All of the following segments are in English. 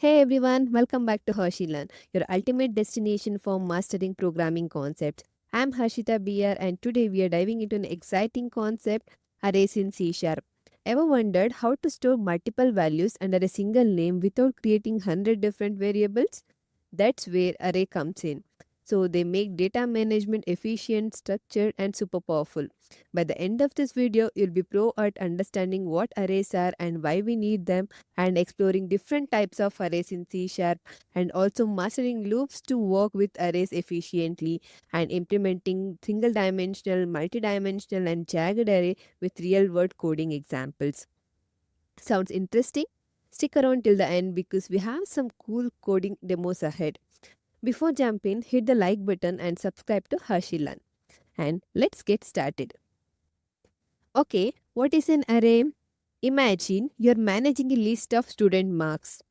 Hey everyone, welcome back to HarshiLearn, your ultimate destination for mastering programming concepts. I'm Harshitha B R, and today we are diving into an exciting concept, arrays in C Sharp. Ever wondered how to store multiple values under a single name without creating 100 different variables? That's where array comes in. So they make data management efficient, structured, and super powerful. By the end of this video, you'll be pro at understanding what arrays are and why we need them, and exploring different types of arrays in C Sharp, and also mastering loops to work with arrays efficiently, and implementing single dimensional, multidimensional, and jagged array with real world coding examples. Sounds interesting? Stick around till the end because we have some cool coding demos ahead. Before jumping, hit the like button and subscribe to HarshiLearn. And let's get started. Okay, what is an array? Imagine you're managing a list of student marks.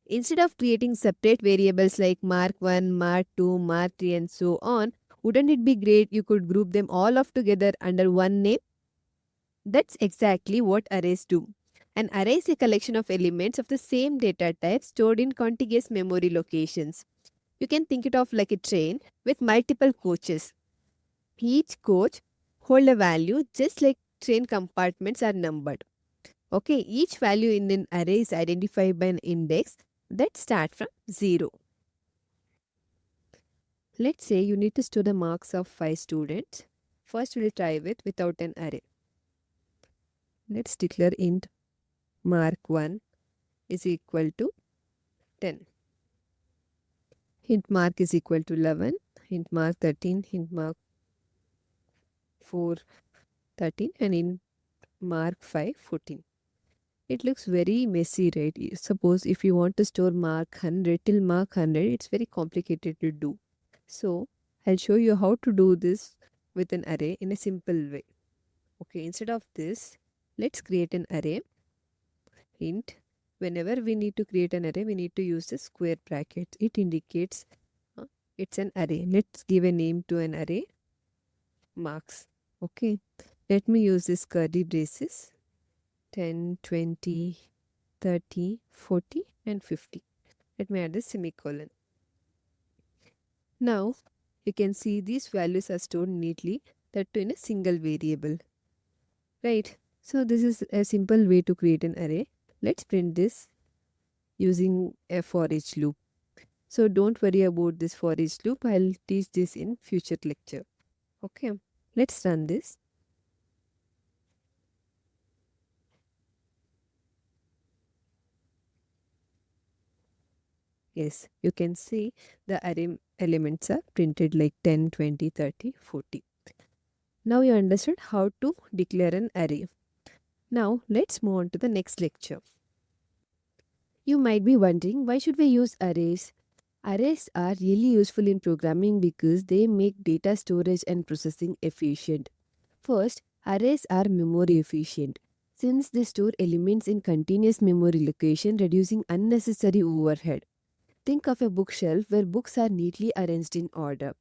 Instead of creating separate variables like mark 1, mark 2, mark 3, and so on, wouldn't it be great you could group them all up together under one name? That's exactly what arrays do. An array is a collection of elements of the same data type stored in contiguous memory locations. You can think it of like a train with multiple coaches. Each coach hold a value just like train compartments are numbered. Okay, each value in an array is identified by an index that starts from 0. Let's say you need to store the marks of 5 students. First, we'll try without an array. Let's declare int mark 1 is equal to 10. Hint mark is equal to 11. Hint mark 13. Hint mark 4 13. And in mark 5 14. It looks very messy, right? Suppose if you want to store mark 100 till mark 100, it's very complicated to do. So, I'll show you how to do this with an array in a simple way. Okay, instead of this, let's create an array. Hint, whenever we need to create an array, we need to use the square bracket. It indicates uh, it's an array. Let's give a name to an array, marks. Okay, let me use this curly braces, 10, 20, 30, 40, and 50. Let me add the semicolon. Now, you can see these values are stored neatly, that too in a single variable. Right? So, this is a simple way to create an array. Let's print this using a for each loop. So, don't worry about this for each loop. I'll teach this in future lecture. Okay, let's run this. Yes, you can see the array elements are printed like 10, 20, 30, 40. Now you understood how to declare an array. Now let's move on to the next lecture. You might be wondering, why should we use arrays? Arrays are really useful in programming because they make data storage and processing efficient. First, arrays are memory efficient since they store elements in continuous memory location, reducing unnecessary overhead. Think of a bookshelf where books are neatly arranged in order.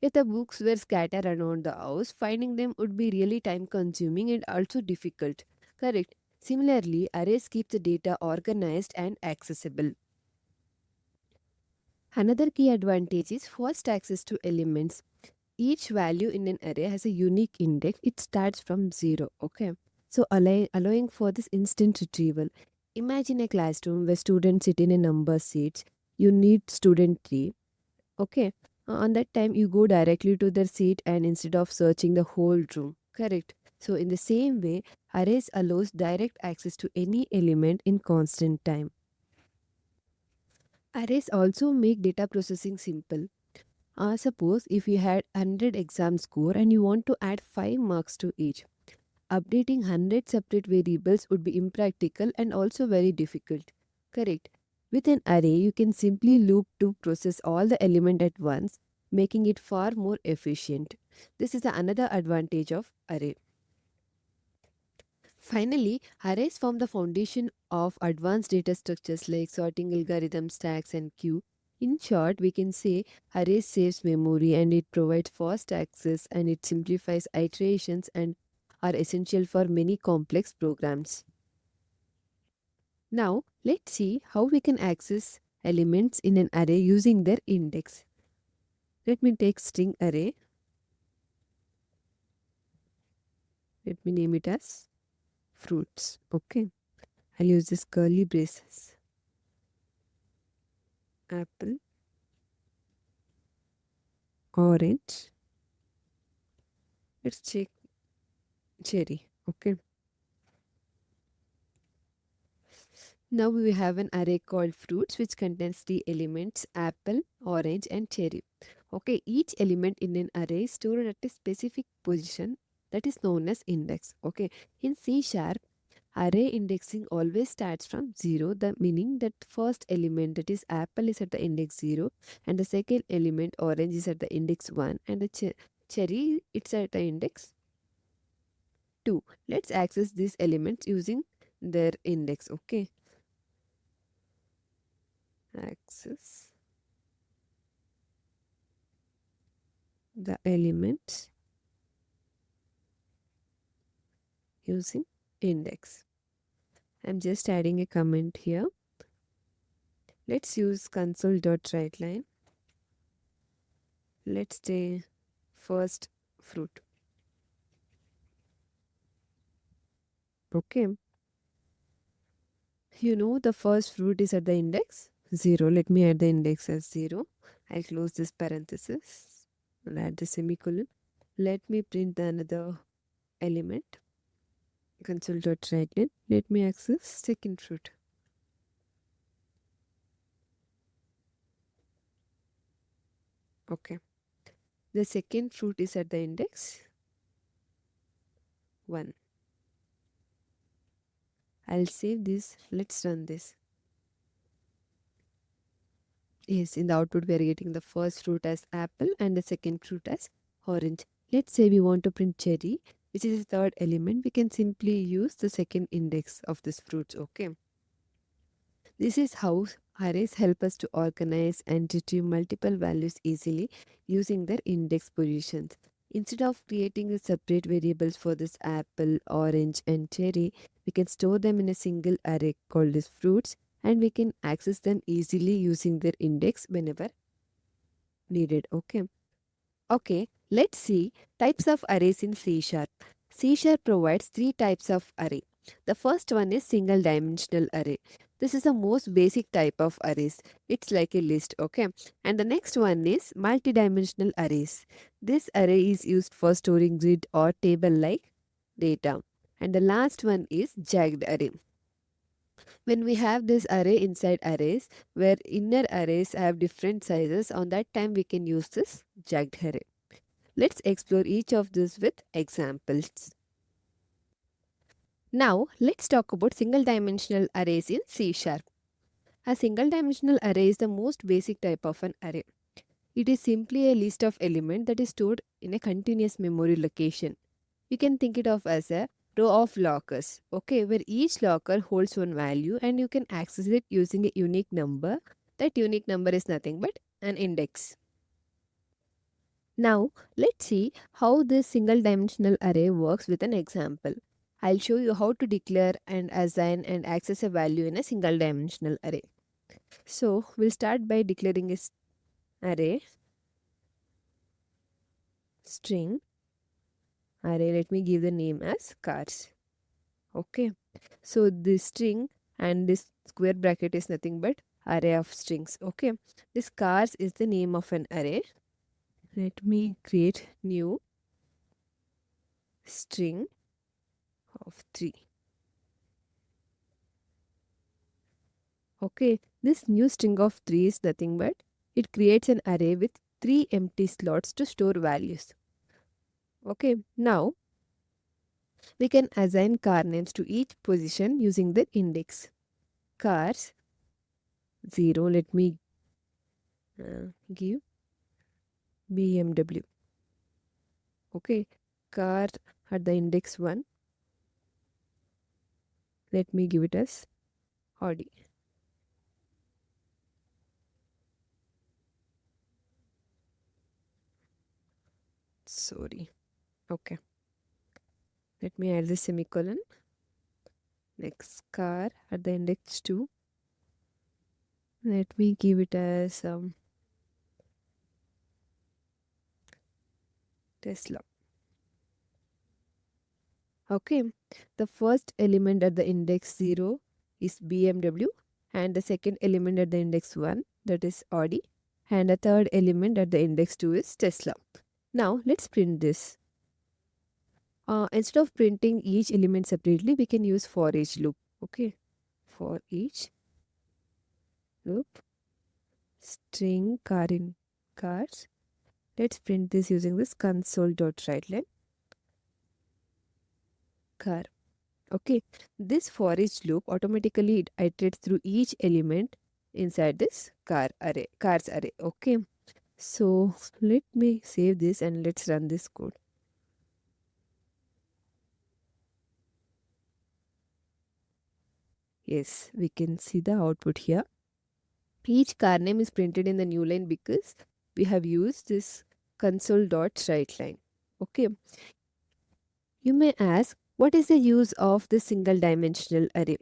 If the books were scattered around the house, finding them would be really time consuming and also difficult. Correct? Similarly, arrays keep the data organized and accessible. Another key advantage is fast access to elements. Each value in an array has a unique index. It starts from 0. Okay. So allowing for this instant retrieval. Imagine a classroom where students sit in a number seats. You need student 3. Okay. On that time, you go directly to their seat and instead of searching the whole room. Correct. So in the same way, arrays allows direct access to any element in constant time. Arrays also make data processing simple. Suppose if you had 100 exam score and you want to add 5 marks to each. Updating 100 separate variables would be impractical and also very difficult. Correct. With an array, you can simply loop to process all the element at once, making it far more efficient. This is another advantage of array. Finally, arrays form the foundation of advanced data structures like sorting algorithms, stacks, and queue. In short, we can say arrays saves memory and it provides fast access and it simplifies iterations and are essential for many complex programs. Now, let's see how we can access elements in an array using their index. Let me take string array. Let me name it as fruits. Okay. I'll use this curly braces. Apple, orange. Let's check cherry. Okay. Now we have an array called fruits which contains the elements apple, orange and cherry. Okay, each element in an array is stored at a specific position that is known as index. Okay, in C sharp, array indexing always starts from 0, the meaning that first element that is apple is at the index 0 and the second element orange is at the index 1 and the cherry it's at the index 2. Let's access these elements using their index. Okay, access the elements using index. I'm just adding a comment here. Let's use console.writeLine. Let's say first fruit. Okay. You know the first fruit is at the index 0. Let me add the index as 0. I'll close this parenthesis. I'll add the semicolon. Let me print another element. Console.writeLine. Let me access second fruit. Okay. The second fruit is at the index 1. I'll save this. Let's run this. Yes, in the output we are getting the first fruit as apple and the second fruit as orange. Let's say we want to print cherry, which is the third element. We can simply use the second index of this fruits. Okay. This is how arrays help us to organize and retrieve multiple values easily using their index positions. Instead of creating a separate variables for this apple, orange and cherry, we can store them in a single array called as fruits and we can access them easily using their index whenever needed. Okay. Okay, let's see types of arrays in C sharp. C sharp provides three types of array. The first one is single dimensional array. This is the most basic type of arrays. It's like a list, okay? And the next one is multidimensional arrays. This array is used for storing grid or table like data. And the last one is jagged array. When we have this array inside arrays, where inner arrays have different sizes, on that time we can use this jagged array. Let's explore each of these with examples. Now, let's talk about single dimensional arrays in C sharp. A single dimensional array is the most basic type of an array. It is simply a list of elements that is stored in a continuous memory location. You can think it of as a row of lockers, okay, where each locker holds one value and you can access it using a unique number. That unique number is nothing but an index. Now, let's see how this single dimensional array works with an example. I'll show you how to declare and assign and access a value in a single dimensional array. So, we'll start by declaring a array string array. Let me give the name as cars. Okay. So, this string and this square bracket is nothing but array of strings. Okay. This cars is the name of an array. Let me create new string of 3. Okay, this new string of 3 is nothing but it creates an array with 3 empty slots to store values. Okay, now we can assign car names to each position using the index. Cars 0, let me give BMW. Okay, car at the index 1, let me give it as Audi. Sorry. Okay. Let me add the semicolon. Next car at the index 2. Let me give it as Tesla. Okay, the first element at the index 0 is BMW, and the second element at the index 1, that is Audi, and the third element at the index 2 is Tesla. Now let's print this. Instead of printing each element separately, we can use for each loop. Okay, for each loop, string car in cars. Let's print this using this console.writeline car. Okay, this for each loop automatically it iterates through each element inside this cars array. Okay, so let me save this and let's run this code. Yes, we can see the output here. Each car name is printed in the new line because we have used this console.writeline. Okay, you may ask, what is the use of this single dimensional array?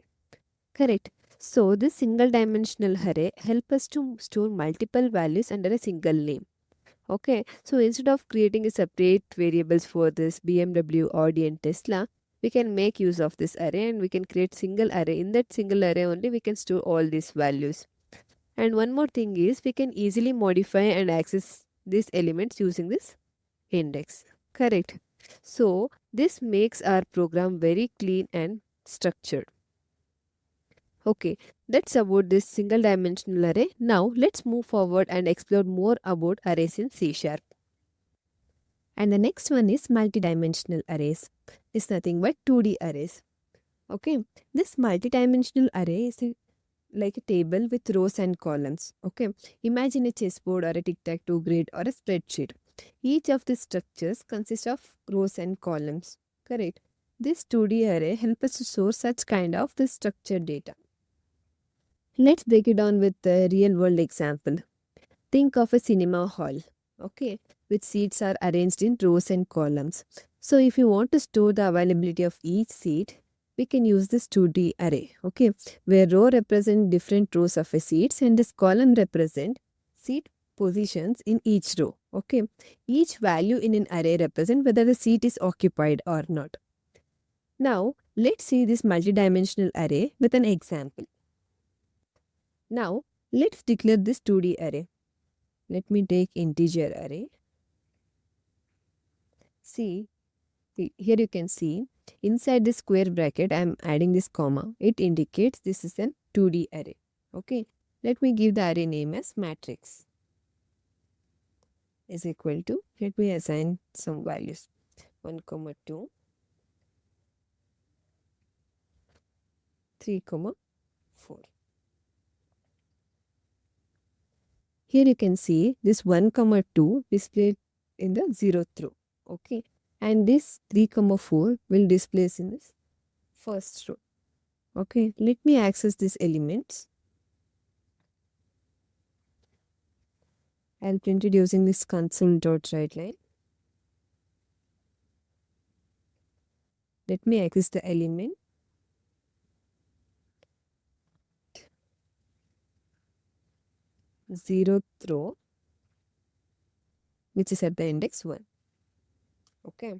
Correct. So this single dimensional array help us to store multiple values under a single name. Okay. So instead of creating a separate variables for this BMW, Audi and Tesla, we can make use of this array and we can create single array. In that single array only we can store all these values. And one more thing is we can easily modify and access these elements using this index. Correct. So this makes our program very clean and structured. Okay, that's about this single dimensional array. Now let's move forward and explore more about arrays in C Sharp. And the next one is multidimensional arrays. It's nothing but 2D arrays. Okay, this multidimensional array is like a table with rows and columns. Okay, imagine a chessboard or a tic-tac-toe grid or a spreadsheet. Each of the structures consists of rows and columns. Correct. This 2D array helps us to store such kind of the structured data. Let's break it down with a real world example. Think of a cinema hall, okay, which seats are arranged in rows and columns. So if you want to store the availability of each seat, we can use this 2D array, okay, where row represent different rows of a seats and this column represent seat positions in each row, okay. Each value in an array represent whether the seat is occupied or not. Now, let's see this multidimensional array with an example. Now, let's declare this 2D array. Let me take integer array. See, here you can see inside this square bracket I am adding this comma. It indicates this is an 2D array. Okay. Let me give the array name as matrix is equal to, let me assign some values, 1, 2, 3, 4. Here you can see this 1, 2 displayed in the 0th row. Okay. And this 3, 4 will displace in this first row. Okay. Let me access these elements. I'll print it using this console.writeline. Let me access the element. Zeroth row, which is at the index 1. Okay.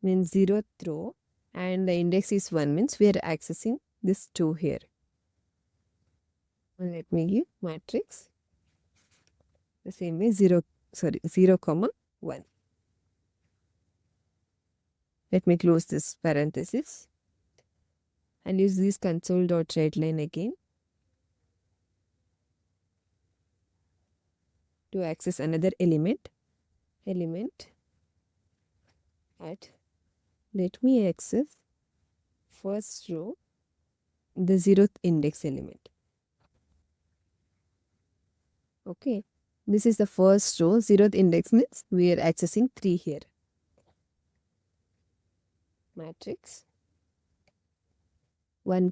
Means 0th row and the index is 1 means we are accessing this 2 here. And let me give matrix the same way 0, 1. Let me close this parenthesis and use this console.writeline again to access another element at, let me access first row, the 0th index element. Okay, this is the first row, 0th index means we are accessing 3 here. Matrix 1,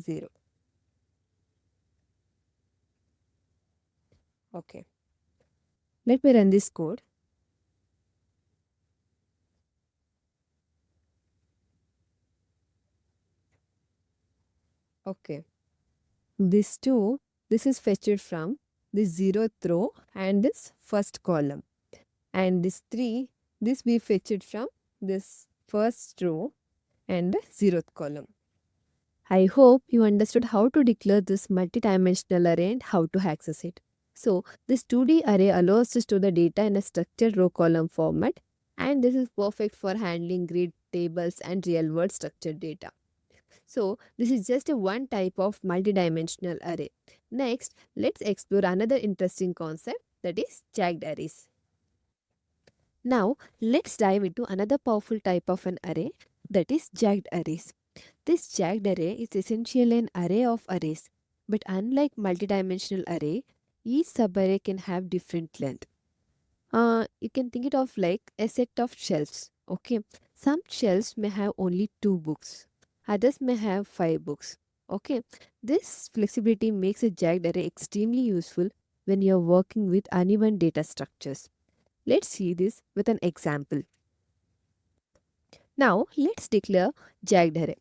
0. Okay. Let me run this code. Okay. This 2, this is fetched from this 0th row and this first column. And this 3, this we fetched from this first row and the 0th column. I hope you understood how to declare this multidimensional array and how to access it. So, this 2D array allows to store the data in a structured row column format, and this is perfect for handling grid tables and real world structured data. So, this is just a one type of multidimensional array. Next, let's explore another interesting concept, that is jagged arrays. Now, let's dive into another powerful type of an array, that is jagged arrays. This jagged array is essentially an array of arrays, but unlike multidimensional array, each subarray can have different length. You can think it of like a set of shelves. Okay, some shelves may have only 2 books, others may have 5 books. Okay, this flexibility makes a jagged array extremely useful when you are working with uneven data structures. Let's see this with an example. Now, let's declare jagged array.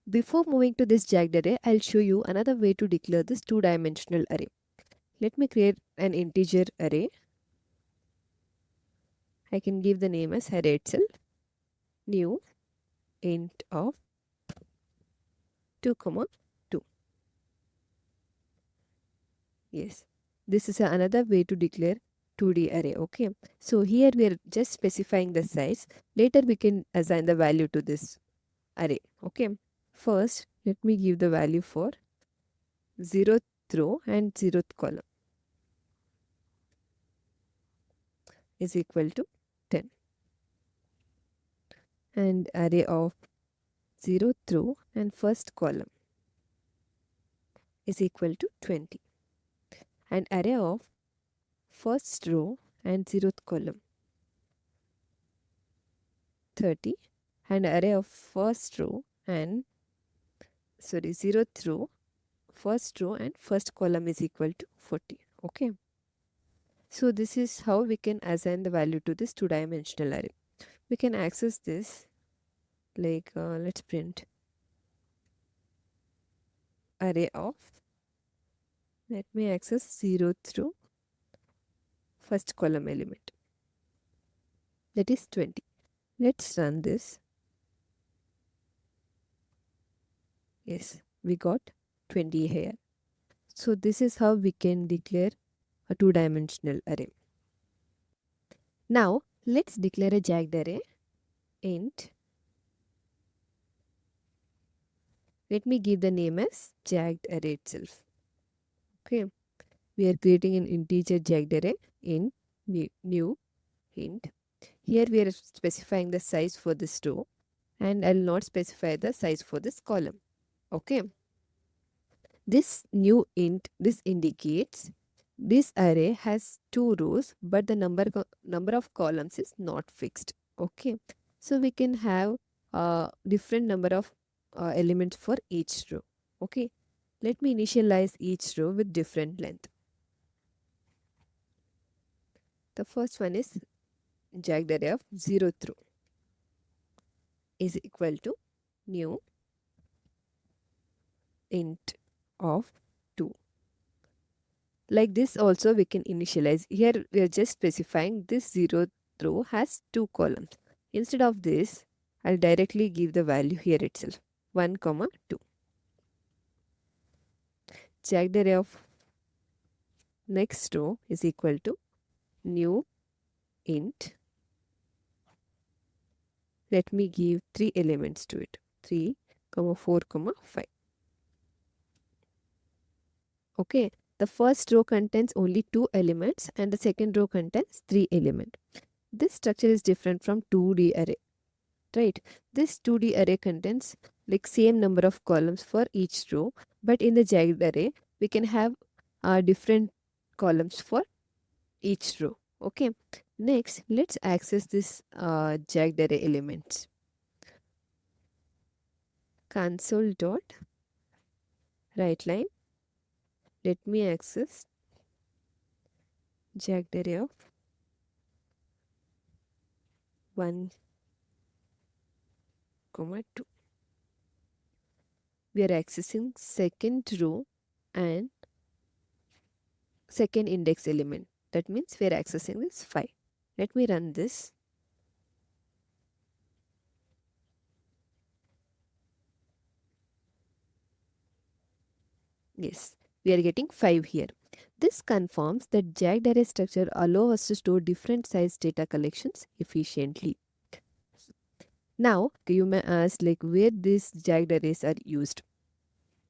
Before moving to this jagged array, I'll show you another way to declare this two-dimensional array. Let me create an integer array. I can give the name as array itself. New int of 2, 2. Yes, this is another way to declare 2D array. Okay, so here we are just specifying the size. Later we can assign the value to this array. Okay, first let me give the value for 0th row and 0th column is equal to 10, and array of 0th row and first column is equal to 20, and array of first row and 0th column 30, and array of first row and 0th row, first row and first column is equal to 40. Okay, so this is how we can assign the value to this two-dimensional array. We can access this like let's print array of, let me access 0th row first column element, that is 20. Let's run this. Yes, we got 20 here. So this is how we can declare a two-dimensional array. Now let's declare a jagged array. Int, let me give the name as jagged array itself. Okay, we are creating an integer jagged array in new int. Here we are specifying the size for this row, and I'll not specify the size for this column. Okay, this new int, this indicates this array has 2 rows, but the number of columns is not fixed. Okay, so we can have different number of elements for each row. Okay, let me initialize each row with different length. The first one is jagged array of 0th row is equal to new int of 2. Like this also we can initialize. Here we are just specifying this 0th row has 2 columns. Instead of this, I'll directly give the value here itself, 1, 2. Jagged array of next row is equal to new int. Let me give 3 elements to it, 3, 4, 5. Okay, the first row contains only 2 elements and the second row contains 3 elements. This structure is different from 2D array, right? This 2D array contains like same number of columns for each row, but in the jagged array we can have different columns for each row. Okay, next let's access this jagged array elements. Console dot write line, let me access jagged array of 1, 2. we are accessing second row and second index element. That means we are accessing this 5. Let me run this. Yes, we are getting 5 here. This confirms that jagged array structure allows us to store different size data collections efficiently. Now, you may ask like where these jagged arrays are used.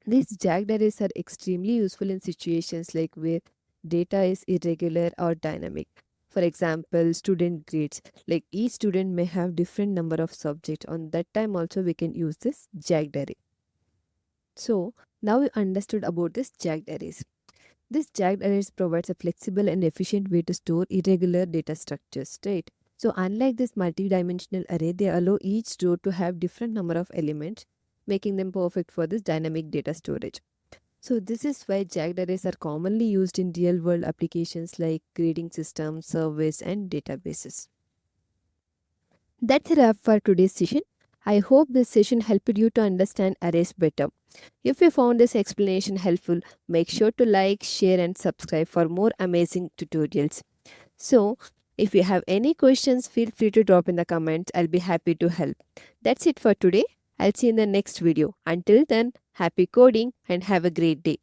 These jagged arrays are extremely useful in situations like where data is irregular or dynamic. For example, student grades. Like each student may have different number of subjects. On that time also we can use this jagged array. So now we understood about this jagged arrays. This jagged arrays provides a flexible and efficient way to store irregular data structures, right? So unlike this multi-dimensional array, they allow each row to have different number of elements, making them perfect for this dynamic data storage. So this is why jagged arrays are commonly used in real-world applications like grading systems, surveys, and databases. That's a wrap for today's session. I hope this session helped you to understand arrays better. If you found this explanation helpful, make sure to like, share, and subscribe for more amazing tutorials. So, if you have any questions, feel free to drop in the comments. I'll be happy to help. That's it for today. I'll see you in the next video. Until then, happy coding and have a great day.